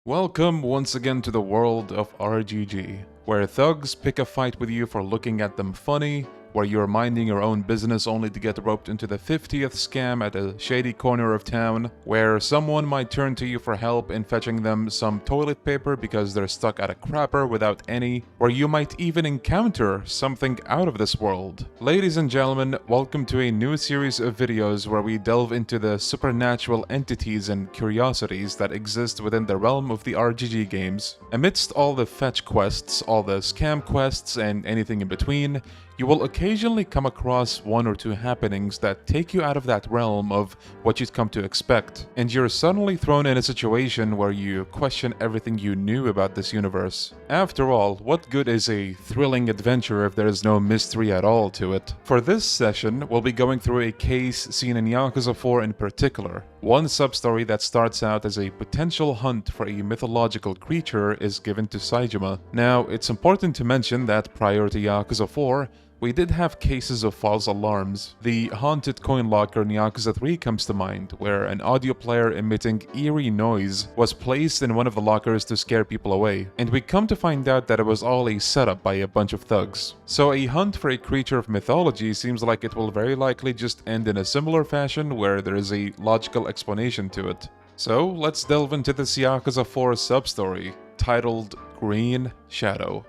Welcome once again to the world of RGG, where thugs pick a fight with you for looking at them funny, where you're minding your own business only to get roped into the 50th scam at a shady corner of town, where someone might turn to you for help in fetching them some toilet paper because they're stuck at a crapper without any, where you might even encounter something out of this world. Ladies and gentlemen, welcome to a new series of videos where we delve into the supernatural entities and curiosities that exist within the realm of the RGG games. Amidst all the fetch quests, all the scam quests, and anything in between, you will occasionally come across one or two happenings that take you out of that realm of what you'd come to expect, and you're suddenly thrown in a situation where you question everything you knew about this universe. After all, what good is a thrilling adventure if there is no mystery at all to it? For this session, we'll be going through a case seen in Yakuza 4 in particular. One sub-story that starts out as a potential hunt for a mythological creature is given to Saejima. Now, it's important to mention that prior to Yakuza 4, we did have cases of false alarms. The haunted coin locker in Yakuza 3 comes to mind, where an audio player emitting eerie noise was placed in one of the lockers to scare people away, and we come to find out that it was all a setup by a bunch of thugs. So a hunt for a creature of mythology seems like it will very likely just end in a similar fashion where there is a logical explanation to it. So let's delve into this Yakuza 4 sub-story, titled Green Shadow.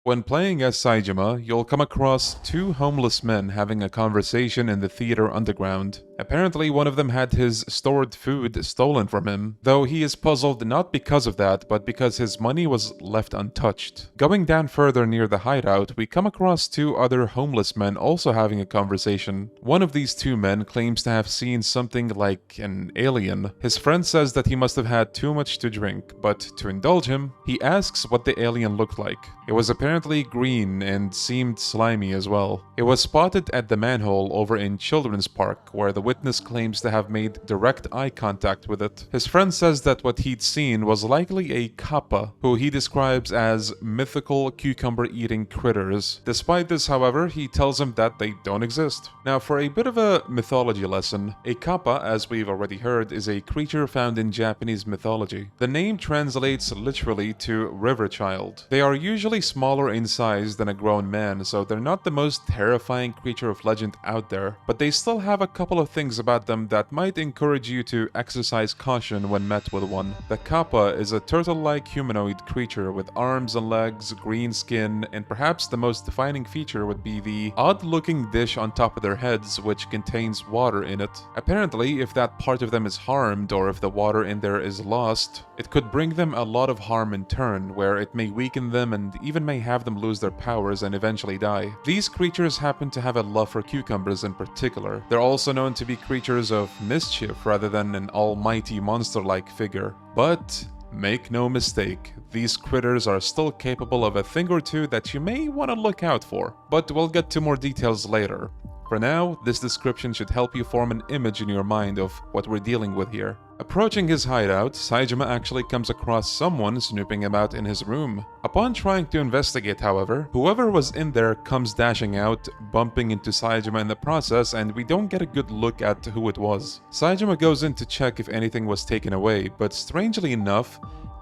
When playing as Saejima, you'll come across two homeless men having a conversation in the theater underground. Apparently, one of them had his stored food stolen from him, though he is puzzled not because of that, but because his money was left untouched. Going down further near the hideout, we come across two other homeless men also having a conversation. One of these two men claims to have seen something like an alien. His friend says that he must have had too much to drink, but to indulge him, he asks what the alien looked like. It was apparently green and seemed slimy as well. It was spotted at the manhole over in Children's Park, where the witness claims to have made direct eye contact with it. His friend says that what he'd seen was likely a Kappa, who he describes as mythical cucumber-eating critters. Despite this, however, he tells him that they don't exist. Now, for a bit of a mythology lesson, a Kappa, as we've already heard, is a creature found in Japanese mythology. The name translates literally to river child. They are usually smaller in size than a grown man, so they're not the most terrifying creature of legend out there, but they still have a couple of things about them that might encourage you to exercise caution when met with one. The Kappa is a turtle-like humanoid creature with arms and legs, green skin, and perhaps the most defining feature would be the odd-looking dish on top of their heads which contains water in it. Apparently, if that part of them is harmed or if the water in there is lost, it could bring them a lot of harm in turn, where it may weaken them and even may have them lose their powers and eventually die. These creatures happen to have a love for cucumbers in particular. They're also known to be creatures of mischief rather than an almighty monster-like figure. But make no mistake, these critters are still capable of a thing or two that you may want to look out for. But we'll get to more details later. For now, this description should help you form an image in your mind of what we're dealing with here. Approaching his hideout, Saejima actually comes across someone snooping about in his room. Upon trying to investigate, however, whoever was in there comes dashing out, bumping into Saejima in the process, and we don't get a good look at who it was. Saejima goes in to check if anything was taken away, but strangely enough,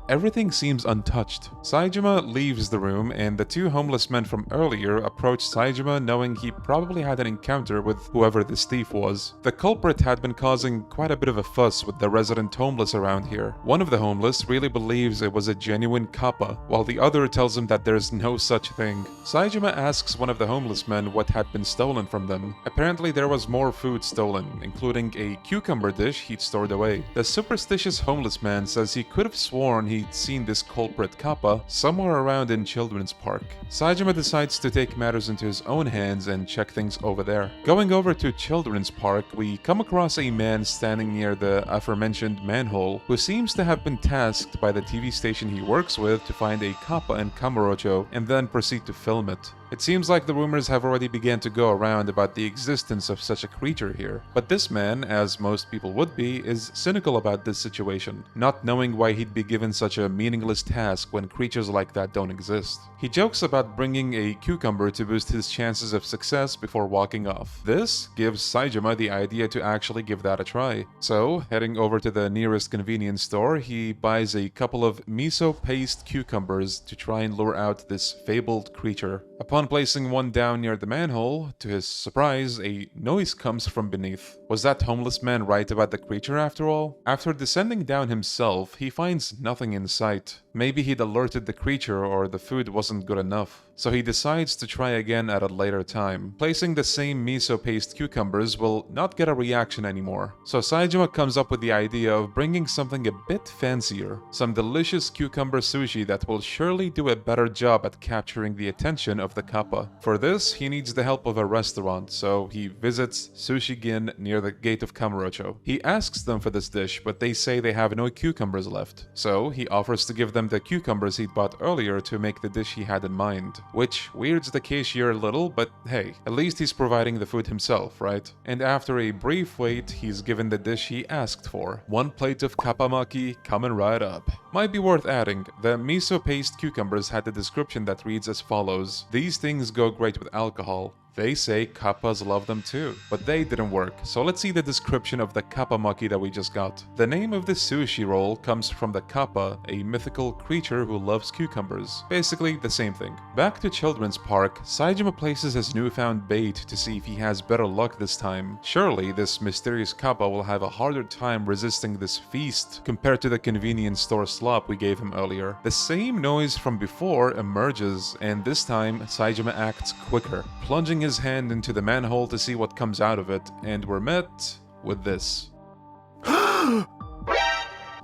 everything seems untouched. Saejima leaves the room, and the two homeless men from earlier approach Saejima knowing he probably had an encounter with whoever this thief was. The culprit had been causing quite a bit of a fuss with the resident homeless around here. One of the homeless really believes it was a genuine Kappa, while the other tells him that there's no such thing. Saejima asks one of the homeless men what had been stolen from them. Apparently there was more food stolen, including a cucumber dish he'd stored away. The superstitious homeless man says he could have sworn he'd seen this culprit Kappa somewhere around in Children's Park. Saejima decides to take matters into his own hands and check things over there. Going over to Children's Park, we come across a man standing near the aforementioned manhole who seems to have been tasked by the TV station he works with to find a Kappa and Kamurocho and then proceed to film it. It seems like the rumors have already begun to go around about the existence of such a creature here. But this man, as most people would be, is cynical about this situation, not knowing why he'd be given such a meaningless task when creatures like that don't exist. He jokes about bringing a cucumber to boost his chances of success before walking off. This gives Saejima the idea to actually give that a try. So, heading over to the nearest convenience store, he buys a couple of miso paste cucumbers to try and lure out this fabled creature. Upon placing one down near the manhole, to his surprise, a noise comes from beneath. Was that homeless man right about the creature after all? After descending down himself, he finds nothing in sight. Maybe he'd alerted the creature or the food wasn't good enough. So he decides to try again at a later time. Placing the same miso paste cucumbers will not get a reaction anymore. So Saejima comes up with the idea of bringing something a bit fancier. Some delicious cucumber sushi that will surely do a better job at capturing the attention of the Kappa. For this, he needs the help of a restaurant, so he visits Sushi Gin near the gate of Kamurocho. He asks them for this dish, but they say they have no cucumbers left. So he offers to give them the cucumbers he'd bought earlier to make the dish he had in mind. Which weirds the cashier a little, but hey, at least he's providing the food himself, right? And after a brief wait, he's given the dish he asked for. One plate of Kappa maki coming right up. Might be worth adding, the miso paste cucumbers had the description that reads as follows: "These things go great with alcohol. They say Kappas love them too." But they didn't work, so let's see the description of the Kappa maki that we just got. The name of this sushi roll comes from the Kappa, a mythical creature who loves cucumbers. Basically the same thing. Back to Children's Park, Saejima places his newfound bait to see if he has better luck this time. Surely this mysterious Kappa will have a harder time resisting this feast compared to the convenience store slop we gave him earlier. The same noise from before emerges, and this time Saejima acts quicker, plunging his hand into the manhole to see what comes out of it, and we're met with this.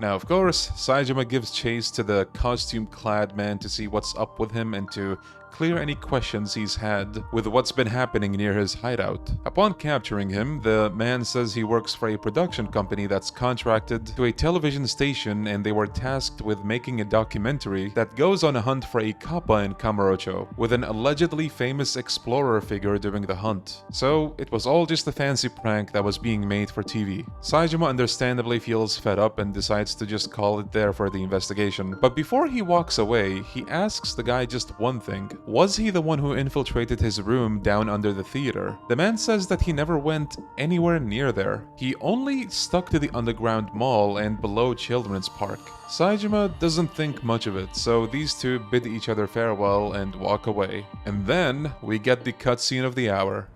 Now, of course, Saejima gives chase to the costume-clad man to see what's up with him and to clear any questions he's had with what's been happening near his hideout. Upon capturing him, the man says he works for a production company that's contracted to a television station, and they were tasked with making a documentary that goes on a hunt for a Kappa in Kamurocho, with an allegedly famous explorer figure doing the hunt. So it was all just a fancy prank that was being made for TV. Saejima understandably feels fed up and decides to just call it there for the investigation. But before he walks away, he asks the guy just one thing. Was he the one who infiltrated his room down under the theater? The man says that he never went anywhere near there. He only stuck to the underground mall and below Children's Park. Saejima doesn't think much of it, so these two bid each other farewell and walk away. And then we get the cutscene of the hour.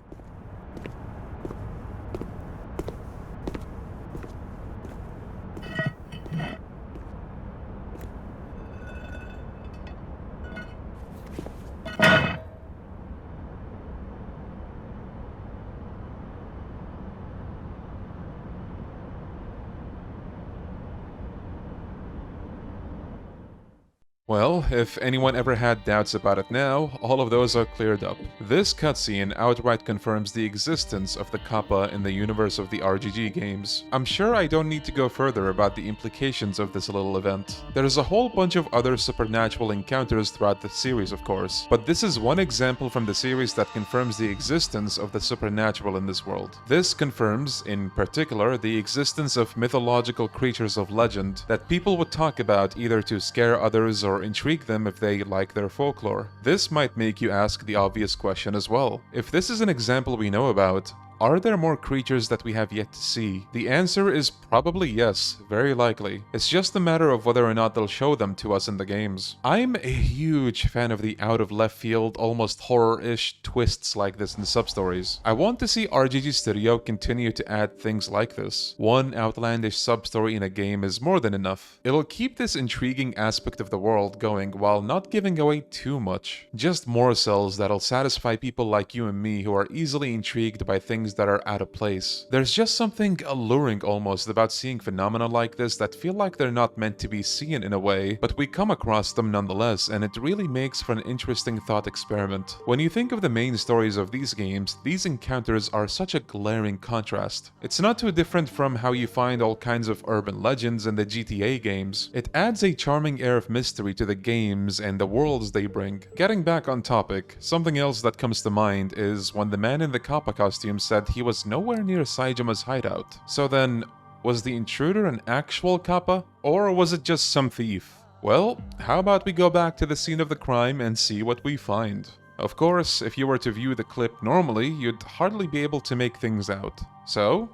Well, if anyone ever had doubts about it now, all of those are cleared up. This cutscene outright confirms the existence of the Kappa in the universe of the RGG games. I'm sure I don't need to go further about the implications of this little event. There's a whole bunch of other supernatural encounters throughout the series, of course, but this is one example from the series that confirms the existence of the supernatural in this world. This confirms, in particular, the existence of mythological creatures of legend that people would talk about either to scare others or intrigue them if they like their folklore. This might make you ask the obvious question as well. If this is an example we know about, are there more creatures that we have yet to see? The answer is probably yes, very likely. It's just a matter of whether or not they'll show them to us in the games. I'm a huge fan of the out-of-left-field, almost horror-ish twists like this in sub-stories. I want to see RGG Studio continue to add things like this. One outlandish sub-story in a game is more than enough. It'll keep this intriguing aspect of the world going while not giving away too much. Just more cells that'll satisfy people like you and me who are easily intrigued by things things that are out of place. There's just something alluring almost about seeing phenomena like this that feel like they're not meant to be seen in a way, but we come across them nonetheless, and it really makes for an interesting thought experiment. When you think of the main stories of these games, these encounters are such a glaring contrast. It's not too different from how you find all kinds of urban legends in the GTA games. It adds a charming air of mystery to the games and the worlds they bring. Getting back on topic, something else that comes to mind is when the man in the Kappa costume said he was nowhere near Saijima's hideout. So then, was the intruder an actual Kappa? Or was it just some thief? Well, how about we go back to the scene of the crime and see what we find. Of course, if you were to view the clip normally, you'd hardly be able to make things out. So,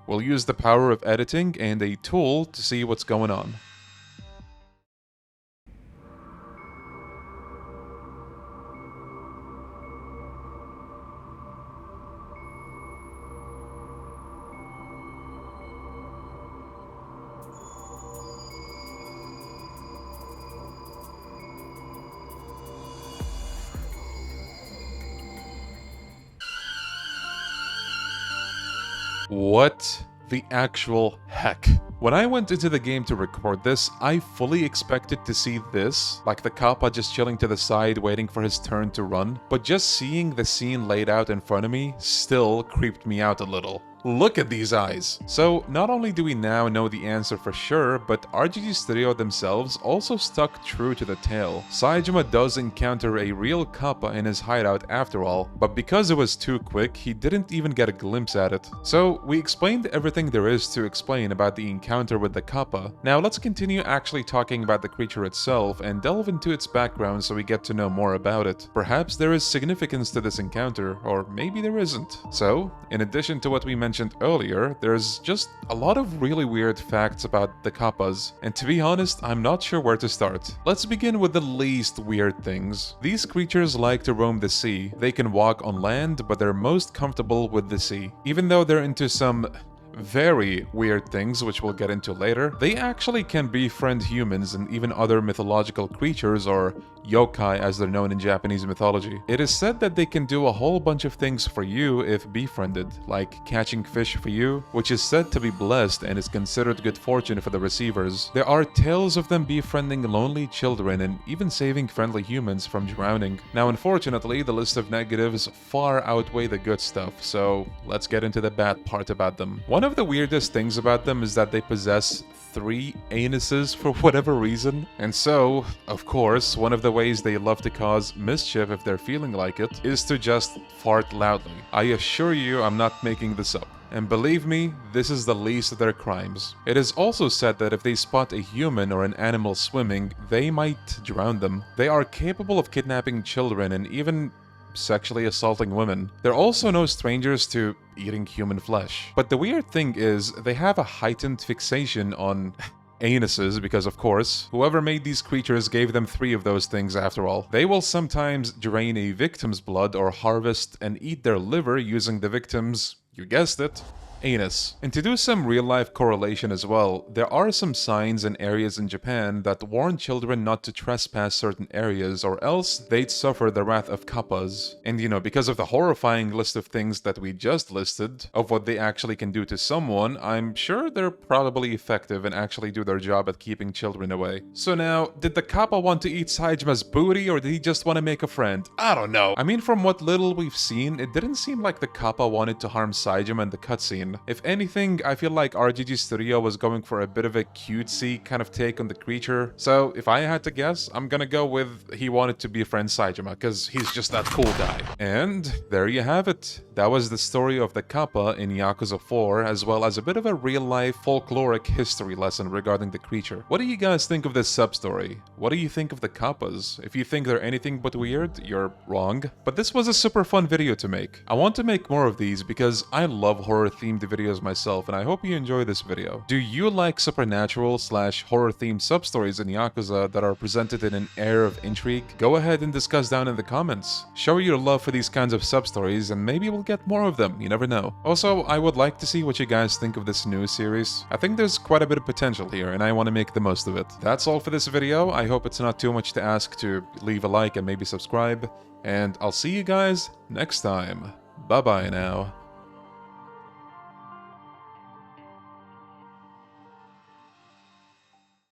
we'll use the power of editing and a tool to see what's going on. What the actual heck? When I went into the game to record this, I fully expected to see this, like the Kappa just chilling to the side waiting for his turn to run, but just seeing the scene laid out in front of me still creeped me out a little. Look at these eyes! So, not only do we now know the answer for sure, but RGG Studio themselves also stuck true to the tale. Saejima does encounter a real Kappa in his hideout after all, but because it was too quick, he didn't even get a glimpse at it. So, we explained everything there is to explain about the encounter with the Kappa. Now let's continue actually talking about the creature itself and delve into its background so we get to know more about it. Perhaps there is significance to this encounter, or maybe there isn't. So, in addition to what we mentioned earlier, there's just a lot of really weird facts about the Kappas, and to be honest, I'm not sure where to start. Let's begin with the least weird things. These creatures like to roam the sea. They can walk on land, but they're most comfortable with the sea. Even though they're into some very weird things, which we'll get into later, they actually can befriend humans and even other mythological creatures, or yokai as they're known in Japanese mythology. It is said that they can do a whole bunch of things for you if befriended, like catching fish for you, which is said to be blessed and is considered good fortune for the receivers. There are tales of them befriending lonely children and even saving friendly humans from drowning. Now unfortunately, the list of negatives far outweigh the good stuff, so let's get into the bad part about them. One of the weirdest things about them is that they possess 3 anuses for whatever reason, and so, of course, one of the ways they love to cause mischief if they're feeling like it is to just fart loudly. I assure you I'm not making this up. And believe me, this is the least of their crimes. It is also said that if they spot a human or an animal swimming, they might drown them. They are capable of kidnapping children and even sexually assaulting women. They're also no strangers to eating human flesh. But the weird thing is, they have a heightened fixation on anuses because, of course, whoever made these creatures gave them 3 of those things after all. They will sometimes drain a victim's blood or harvest and eat their liver using the victim's, you guessed it, anus. And to do some real-life correlation as well, there are some signs and areas in Japan that warn children not to trespass certain areas or else they'd suffer the wrath of kappas. And you know, because of the horrifying list of things that we just listed, of what they actually can do to someone, I'm sure they're probably effective and actually do their job at keeping children away. So now, did the kappa want to eat Saijima's booty or did he just want to make a friend? I don't know. I mean, from what little we've seen, it didn't seem like the kappa wanted to harm Saejima in the cutscene. If anything, I feel like RGG Studio was going for a bit of a cutesy kind of take on the creature. So if I had to guess, I'm gonna go with he wanted to befriend Saejima because he's just that cool guy. And there you have it. That was the story of the Kappa in Yakuza 4, as well as a bit of a real-life folkloric history lesson regarding the creature. What do you guys think of this sub-story? What do you think of the Kappas? If you think they're anything but weird, you're wrong. But this was a super fun video to make. I want to make more of these because I love horror-themed videos myself, and I hope you enjoy this video. Do you like supernatural/horror-themed sub-stories in Yakuza that are presented in an air of intrigue? Go ahead and discuss down in the comments. Show your love for these kinds of sub-stories, and maybe we'll get more of them, you never know. Also, I would like to see what you guys think of this new series. I think there's quite a bit of potential here, and I want to make the most of it. That's all for this video. I hope it's not too much to ask to leave a like and maybe subscribe, and I'll see you guys next time. Bye-bye now.